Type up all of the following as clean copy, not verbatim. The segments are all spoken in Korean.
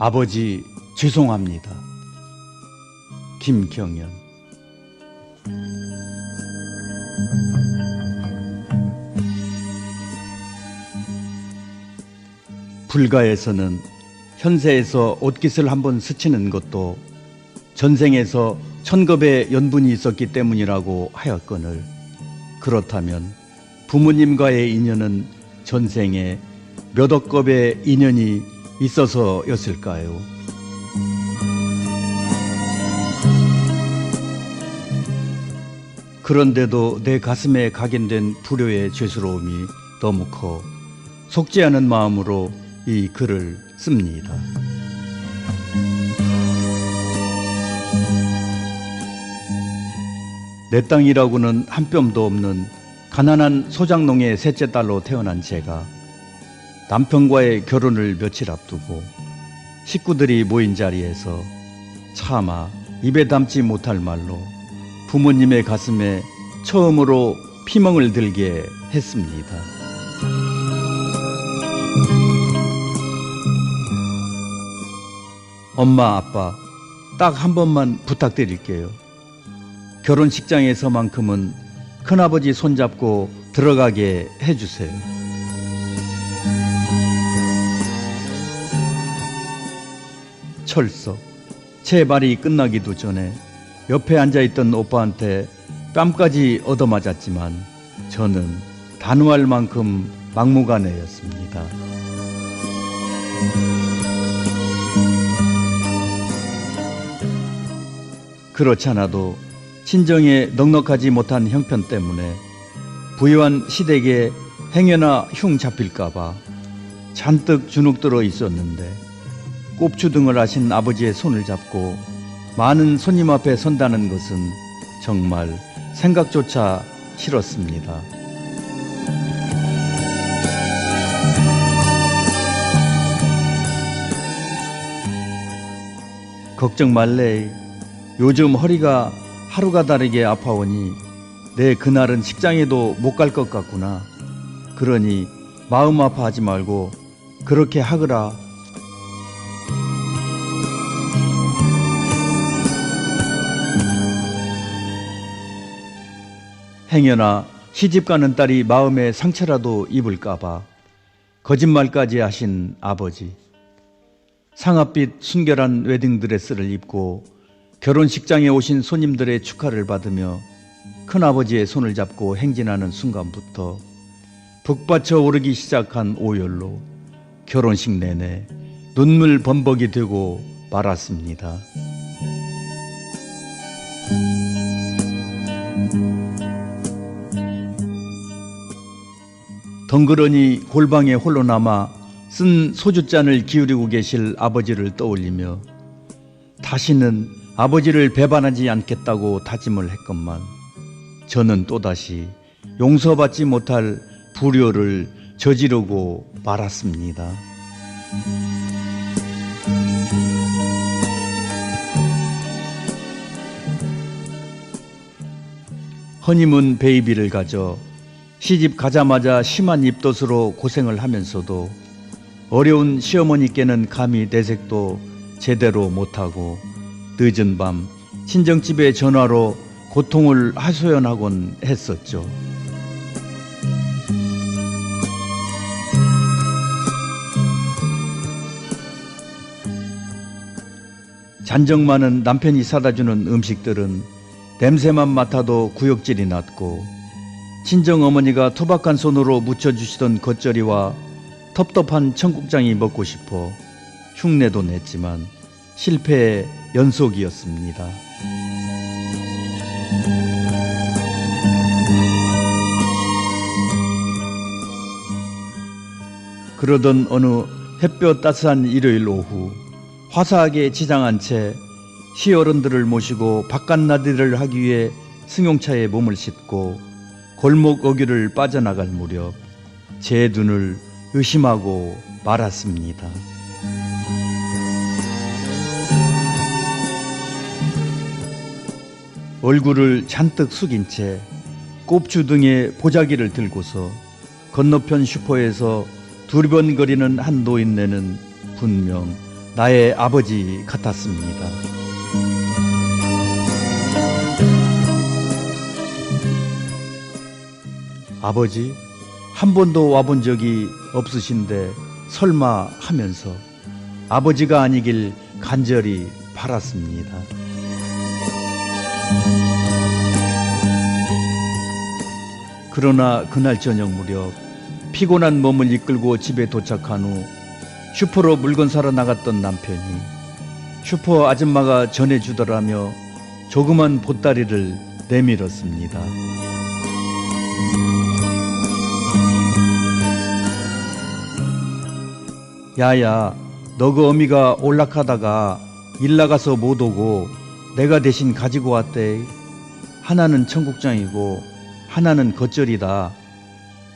아버지 죄송합니다. 김경연. 불가에서는 현세에서 옷깃을 한번 스치는 것도 전생에서 천겁의 연분이 있었기 때문이라고 하였거늘, 그렇다면 부모님과의 인연은 전생에 몇 억겁의 인연이 있어서였을까요? 그런데도 내 가슴에 각인된 불효의 죄스러움이 너무 커 속지 않은 마음으로 이 글을 씁니다. 내 땅이라고는 한 뼘도 없는 가난한 소장농의 셋째 딸로 태어난 제가 남편과의 결혼을 며칠 앞두고 식구들이 모인 자리에서 차마 입에 담지 못할 말로 부모님의 가슴에 처음으로 피멍을 들게 했습니다. 엄마, 아빠, 딱 한 번만 부탁드릴게요. 결혼식장에서만큼은 큰아버지 손잡고 들어가게 해주세요. 철석, 제 말이 끝나기도 전에 옆에 앉아있던 오빠한테 뺨까지 얻어맞았지만 저는 단호할 만큼 막무가내였습니다. 그렇지 않아도 친정에 넉넉하지 못한 형편 때문에 부유한 시댁에 행여나 흉 잡힐까봐 잔뜩 주눅들어 있었는데, 꼽주등을 하신 아버지의 손을 잡고 많은 손님 앞에 선다는 것은 정말 생각조차 싫었습니다. 걱정 말래. 요즘 허리가 하루가 다르게 아파오니 내 그날은 식장에도 못 갈 것 같구나. 그러니 마음 아파하지 말고 그렇게 하거라. 행여나 시집가는 딸이 마음에 상처라도 입을까봐 거짓말까지 하신 아버지. 상아빛 순결한 웨딩드레스를 입고 결혼식장에 오신 손님들의 축하를 받으며 큰아버지의 손을 잡고 행진하는 순간부터 북받쳐 오르기 시작한 오열로 결혼식 내내 눈물 범벅이 되고 말았습니다. 덩그러니 골방에 홀로 남아 쓴 소주잔을 기울이고 계실 아버지를 떠올리며 다시는 아버지를 배반하지 않겠다고 다짐을 했건만 저는 또다시 용서받지 못할 불효를 저지르고 말았습니다. 허니문 베이비를 가져 시집 가자마자 심한 입덧으로 고생을 하면서도 어려운 시어머니께는 감히 내색도 제대로 못하고 늦은 밤 친정집에 전화로 고통을 하소연하곤 했었죠. 잔정 많은 남편이 사다주는 음식들은 냄새만 맡아도 구역질이 났고, 친정어머니가 투박한 손으로 무쳐주시던 겉절이와 텁텁한 청국장이 먹고 싶어 흉내도 냈지만 실패의 연속이었습니다. 그러던 어느 햇볕 따스한 일요일 오후, 화사하게 지장한 채 시어른들을 모시고 바깥나들이를 하기 위해 승용차에 몸을 싣고 골목 어귀를 빠져나갈 무렵 제 눈을 의심하고 말았습니다. 얼굴을 잔뜩 숙인 채 꼽주 등에 보자기를 들고서 건너편 슈퍼에서 두리번거리는 한 노인네는 분명 나의 아버지 같았습니다. 아버지, 한 번도 와본 적이 없으신데 설마 하면서 아버지가 아니길 간절히 바랐습니다. 그러나 그날 저녁 무렵 피곤한 몸을 이끌고 집에 도착한 후 슈퍼로 물건 사러 나갔던 남편이 슈퍼 아줌마가 전해주더라며 조그만 보따리를 내밀었습니다. 야야, 너 그 어미가 올락하다가 일 나가서 못 오고 내가 대신 가지고 왔대. 하나는 청국장이고 하나는 겉절이다.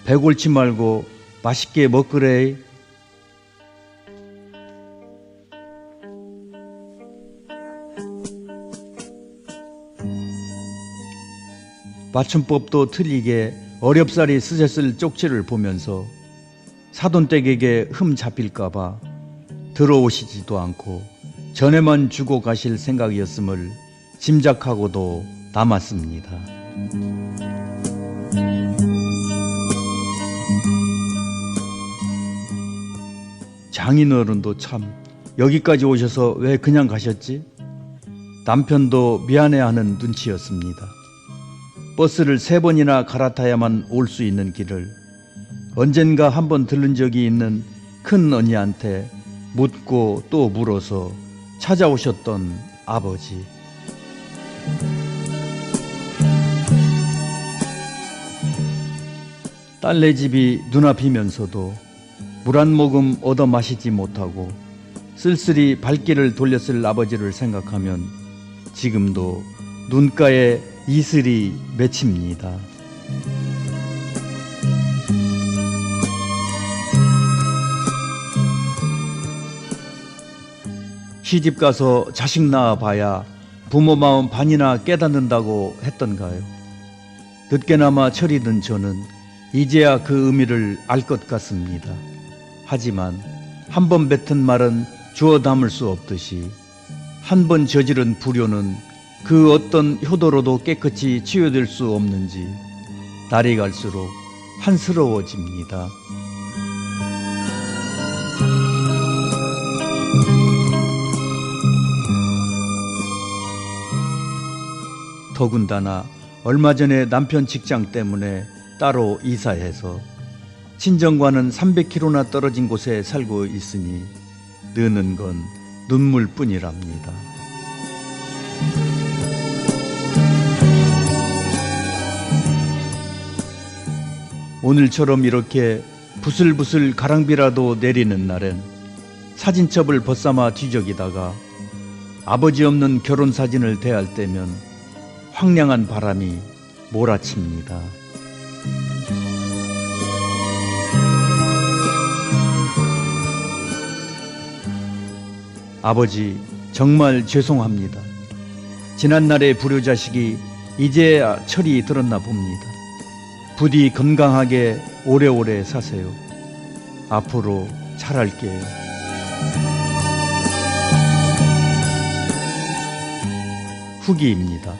배 골치 말고 맛있게 먹으래. 맞춤법도 틀리게 어렵사리 쓰셨을 쪽지를 보면서 사돈댁에게 흠 잡힐까봐 들어오시지도 않고 전에만 주고 가실 생각이었음을 짐작하고도 남았습니다. 장인어른도 참 여기까지 오셔서 왜 그냥 가셨지? 남편도 미안해하는 눈치였습니다. 버스를 3번이나 갈아타야만 올 수 있는 길을 언젠가 한번 들른 적이 있는 큰 언니한테 묻고 또 물어서 찾아오셨던 아버지. 딸네 집이 눈앞이면서도 물 한 모금 얻어 마시지 못하고 쓸쓸히 발길을 돌렸을 아버지를 생각하면 지금도 눈가에 이슬이 맺힙니다. 시집 가서 자식 낳아 봐야 부모 마음 반이나 깨닫는다고 했던가요? 늦게나마 철이 든 저는 이제야 그 의미를 알 것 같습니다. 하지만 한 번 뱉은 말은 주워 담을 수 없듯이 한 번 저지른 불효는 그 어떤 효도로도 깨끗이 치유될 수 없는지 날이 갈수록 한스러워집니다. 더군다나 얼마 전에 남편 직장 때문에 따로 이사해서 친정과는 300km나 떨어진 곳에 살고 있으니 느는 건 눈물뿐이랍니다. 오늘처럼 이렇게 부슬부슬 가랑비라도 내리는 날엔 사진첩을 벗삼아 뒤적이다가 아버지 없는 결혼사진을 대할 때면 황량한 바람이 몰아칩니다. 아버지, 정말 죄송합니다. 지난날의 불효자식이 이제야 철이 들었나 봅니다. 부디 건강하게 오래오래 사세요. 앞으로 잘할게요. 후기입니다.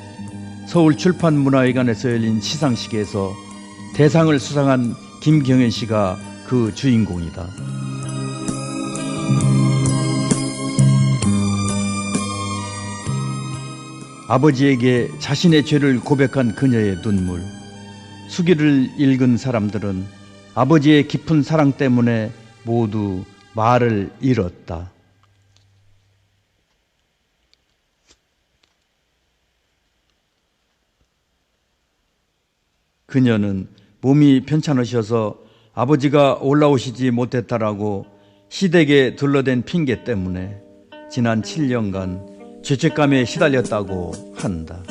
서울출판문화회관에서 열린 시상식에서 대상을 수상한 김경현 씨가 그 주인공이다. 아버지에게 자신의 죄를 고백한 그녀의 눈물. 수기를 읽은 사람들은 아버지의 깊은 사랑 때문에 모두 말을 잃었다. 그녀는 몸이 편찮으셔서 아버지가 올라오시지 못했다라고 시댁에 둘러댄 핑계 때문에 지난 7년간 죄책감에 시달렸다고 한다.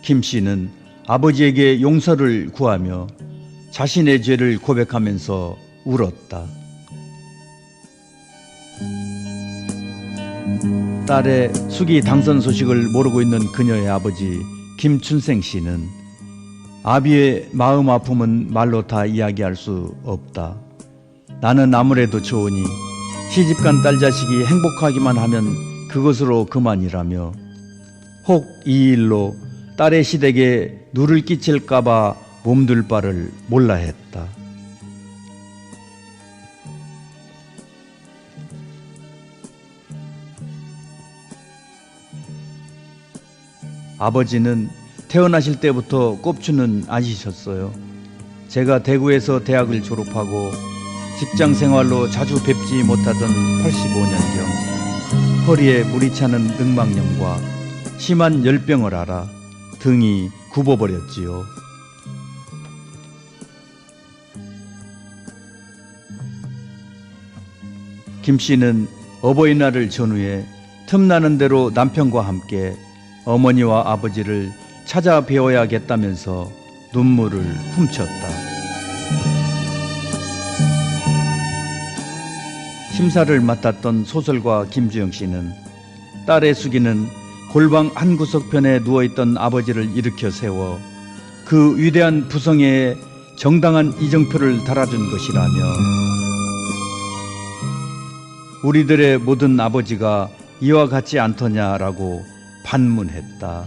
김 씨는 아버지에게 용서를 구하며 자신의 죄를 고백하면서 울었다. 딸의 수기 당선 소식을 모르고 있는 그녀의 아버지 김춘생 씨는 아비의 마음 아픔은 말로 다 이야기할 수 없다. 나는 아무래도 좋으니 시집간 딸 자식이 행복하기만 하면 그것으로 그만이라며 혹 이 일로 딸의 시댁에 누를 끼칠까봐 몸둘 바를 몰라 했다. 아버지는 태어나실 때부터 꼽추는 아시셨어요. 제가 대구에서 대학을 졸업하고 직장 생활로 자주 뵙지 못하던 85년경 허리에 물이 차는 늑막염과 심한 열병을 앓아 등이 굽어버렸지요. 김 씨는 어버이날을 전후해 틈나는 대로 남편과 함께 어머니와 아버지를 찾아뵈어야겠다면서 눈물을 훔쳤다. 심사를 맡았던 소설가 김주영 씨는 딸의 수기는 골방 한 구석편에 누워있던 아버지를 일으켜 세워 그 위대한 부성애에 정당한 이정표를 달아준 것이라며 우리들의 모든 아버지가 이와 같지 않더냐라고 반문했다.